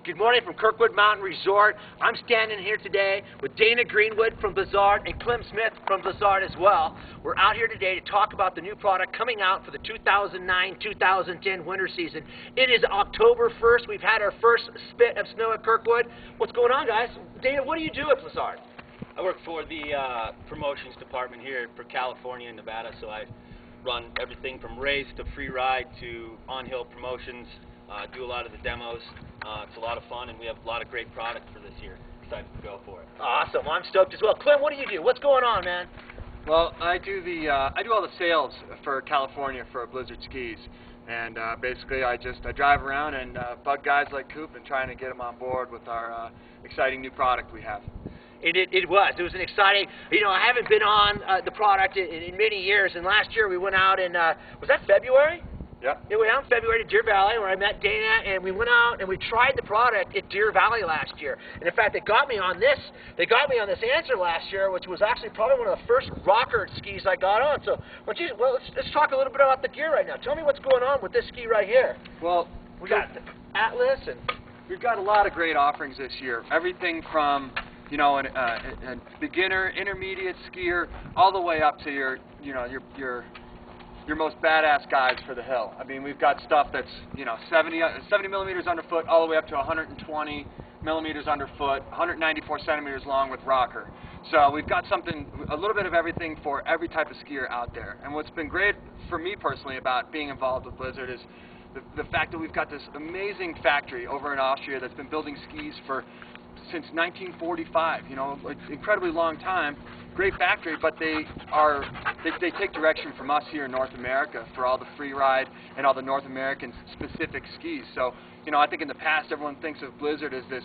Good morning from Kirkwood Mountain Resort. I'm standing here today with Dana Greenwood from Blizzard and Clem Smith from Blizzard as well. We're out here today to talk about the new product coming out for the 2009-2010 winter season. It is October 1st. We've had our first spit of snow at Kirkwood. What's going on, guys? Dana, what do you do at Blizzard? I work for the promotions department here for California and Nevada, so I run everything from race to free ride to on-hill promotions. Do a lot of the demos. It's a lot of fun, and we have a lot of great product for this year. Excited to go for it. Awesome. I'm stoked as well. Clem, what do you do? What's going on, man? Well, I do all the sales for California for Blizzard skis, and basically I drive around and bug guys like Coop and trying to get them on board with our exciting new product we have. It was an exciting, I haven't been on the product in many years, and last year we went out in, was that February? Yeah. We went out in February to Deer Valley where I met Dana, and we went out and we tried the product at Deer Valley last year. And in fact, they got me on this answer last year, which was actually probably one of the first rocker skis I got on. So let's talk a little bit about the gear right now. Tell me what's going on with this ski right here. Well, we got the Atlas, and we've got a lot of great offerings this year. Everything from a beginner, intermediate skier, all the way up to your most badass guys for the hill. I mean, we've got stuff that's 70 millimeters underfoot, all the way up to 120 millimeters underfoot, 194 centimeters long with rocker. So we've got a little bit of everything for every type of skier out there. And what's been great for me personally about being involved with Blizzard is the fact that we've got this amazing factory over in Austria that's been building skis since 1945. It's an incredibly long time. Great factory, but they take direction from us here in North America for all the free ride and all the North American specific skis. So, I think in the past everyone thinks of Blizzard as this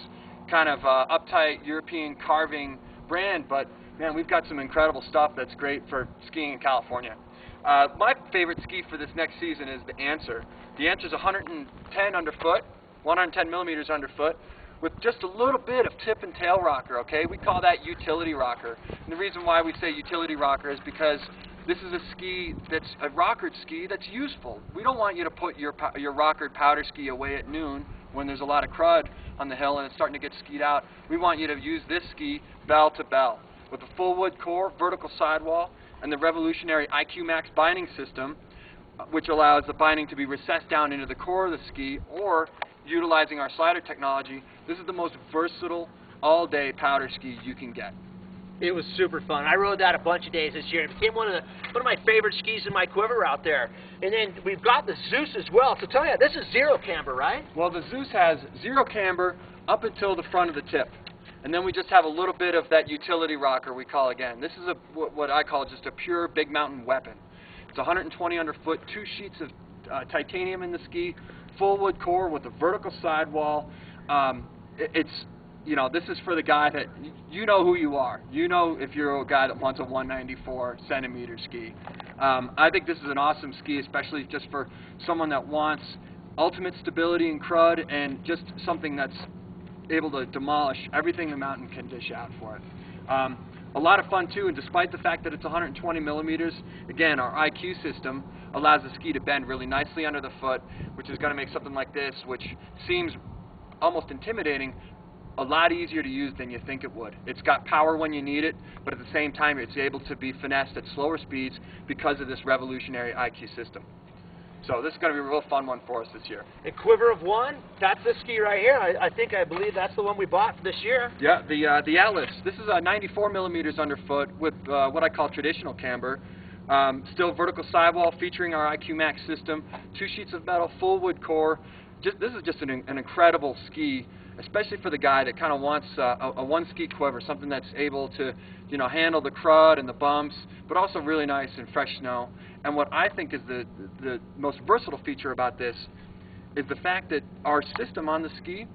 kind of uptight European carving brand, but man, we've got some incredible stuff that's great for skiing in California. My favorite ski for this next season is the Answer. The Answer is 110 underfoot, 110 millimeters underfoot, with just a little bit of tip and tail rocker, okay? We call that utility rocker. And the reason why we say utility rocker is because this is a ski that's a rockered ski that's useful. We don't want you to put your rockered powder ski away at noon when there's a lot of crud on the hill and it's starting to get skied out. We want you to use this ski bell to bell with a full wood core, vertical sidewall, and the revolutionary IQ Max binding system, which allows the binding to be recessed down into the core of the ski, or utilizing our slider technology. This is the most versatile all-day powder ski you can get. It was super fun. I rode that a bunch of days this year. It became one of my favorite skis in my quiver out there. And then we've got the Zeus as well. So tell me, this is zero camber, right? Well, the Zeus has zero camber up until the front of the tip. And then we just have a little bit of that utility rocker we call again. This is what I call just a pure big mountain weapon. It's 120 underfoot, 2 sheets of titanium in the ski, full wood core with a vertical sidewall. This is for the guy that, you know who you are. You know if you're a guy that wants a 194 centimeter ski. I think this is an awesome ski, especially just for someone that wants ultimate stability and crud and just something that's able to demolish everything the mountain can dish out for it. A lot of fun too, and despite the fact that it's 120 millimeters, again, our IQ system allows the ski to bend really nicely under the foot, which is going to make something like this, which seems almost intimidating, a lot easier to use than you think it would. It's got power when you need it, but at the same time it's able to be finessed at slower speeds because of this revolutionary IQ system. So this is going to be a real fun one for us this year. A quiver of one, that's this ski right here. I believe that's the one we bought this year. Yeah, the Atlas. This is 94 millimeters underfoot with what I call traditional camber. Still vertical sidewall featuring our IQ Max system, 2 sheets of metal, full wood core. This is just an incredible ski, especially for the guy that kind of wants a one-ski quiver, something that's able to handle the crud and the bumps, but also really nice and fresh snow. And what I think is the most versatile feature about this is the fact that our system on the ski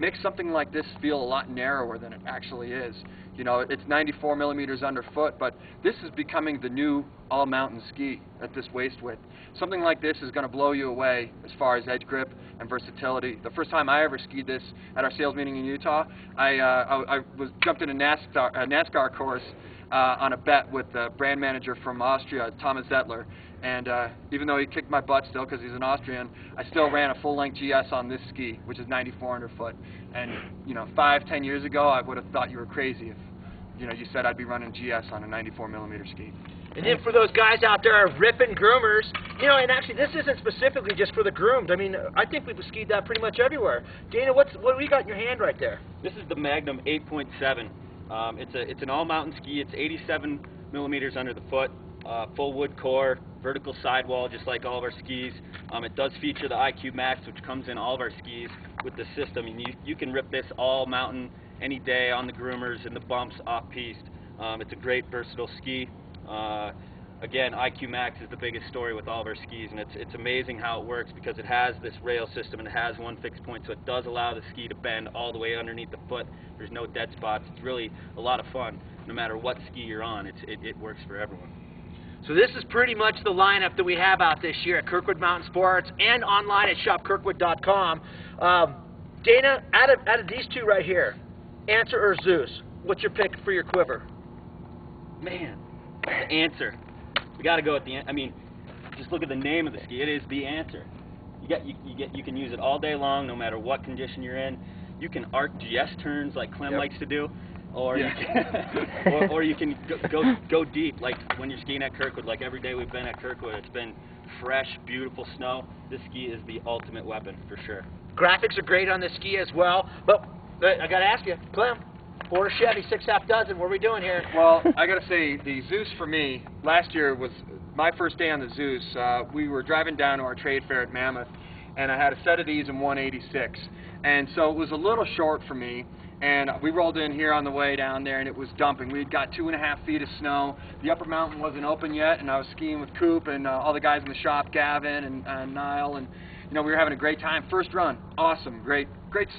makes something like this feel a lot narrower than it actually is. It's 94 millimeters underfoot, but this is becoming the new all-mountain ski at this waist width. Something like this is going to blow you away as far as edge grip and versatility. The first time I ever skied this at our sales meeting in Utah, I jumped in a NASCAR course on a bet with the brand manager from Austria, Thomas Zettler. And even though he kicked my butt still because he's an Austrian, I still ran a full-length GS on this ski, which is 9,400 foot. And 5-10 years ago, I would have thought you were crazy if you said I'd be running GS on a 94 millimeter ski. And then for those guys out there ripping groomers, and actually this isn't specifically just for the groomed. I mean, I think we've skied that pretty much everywhere. Dana, what do we got in your hand right there? This is the Magnum 8.7. It's an all-mountain ski. It's 87 millimeters under the foot, full wood core, vertical sidewall, just like all of our skis. It does feature the IQ Max, which comes in all of our skis with the system. And you can rip this all mountain any day on the groomers and the bumps off-piste. It's a great versatile ski. Again, IQ Max is the biggest story with all of our skis, and it's amazing how it works because it has this rail system and it has one fixed point, so it does allow the ski to bend all the way underneath the foot. There's no dead spots. It's really a lot of fun. No matter what ski you're on, it works for everyone. So this is pretty much the lineup that we have out this year at Kirkwood Mountain Sports and online at Shopkirkwood.com. Dana, out of these two right here, Answer or Zeus, what's your pick for your quiver? Man, the Answer. We got to go with the. I mean, just look at the name of the ski. It is the Answer. You can use it all day long, no matter what condition you're in. You can arc GS turns like Clem likes to do, or you can, or you can go deep like when you're skiing at Kirkwood. Like every day we've been at Kirkwood, it's been fresh, beautiful snow. This ski is the ultimate weapon for sure. Graphics are great on this ski as well, but I got to ask you, Clem. Ford or Chevy, 6.5 dozen. What are we doing here? Well, I got to say, the Zeus for me, last year was my first day on the Zeus. We were driving down to our trade fair at Mammoth, and I had a set of these in 186. And so it was a little short for me, and we rolled in here on the way down there, and it was dumping. We had got 2.5 feet of snow. The upper mountain wasn't open yet, and I was skiing with Coop and all the guys in the shop, Gavin and Niall, and we were having a great time. First run, awesome, great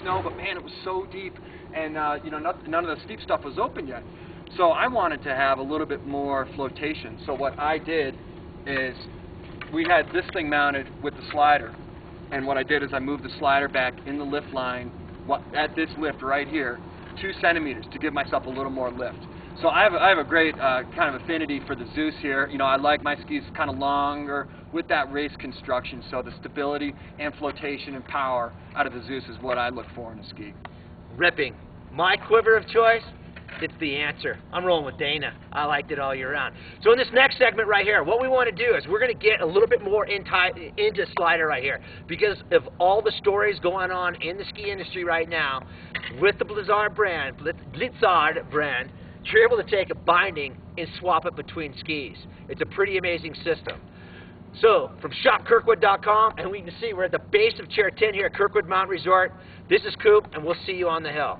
snow, but man, it was so deep. And none of the steep stuff was open yet. So I wanted to have a little bit more flotation. So what I did is we had this thing mounted with the slider. And what I did is I moved the slider back in the lift line at this lift right here, 2 centimeters to give myself a little more lift. So I have a great kind of affinity for the Zeus here. I like my skis kind of longer with that race construction. So the stability and flotation and power out of the Zeus is what I look for in a ski. Ripping. My quiver of choice, it's the Answer. I'm rolling with Dana. I liked it all year round. So in this next segment right here, what we want to do is we're going to get a little bit more into slider right here because of all the stories going on in the ski industry right now with the Blizzard brand, you're able to take a binding and swap it between skis. It's a pretty amazing system. So, from Shopkirkwood.com, and we can see we're at the base of Chair 10 here at Kirkwood Mountain Resort. This is Coop, and we'll see you on the hill.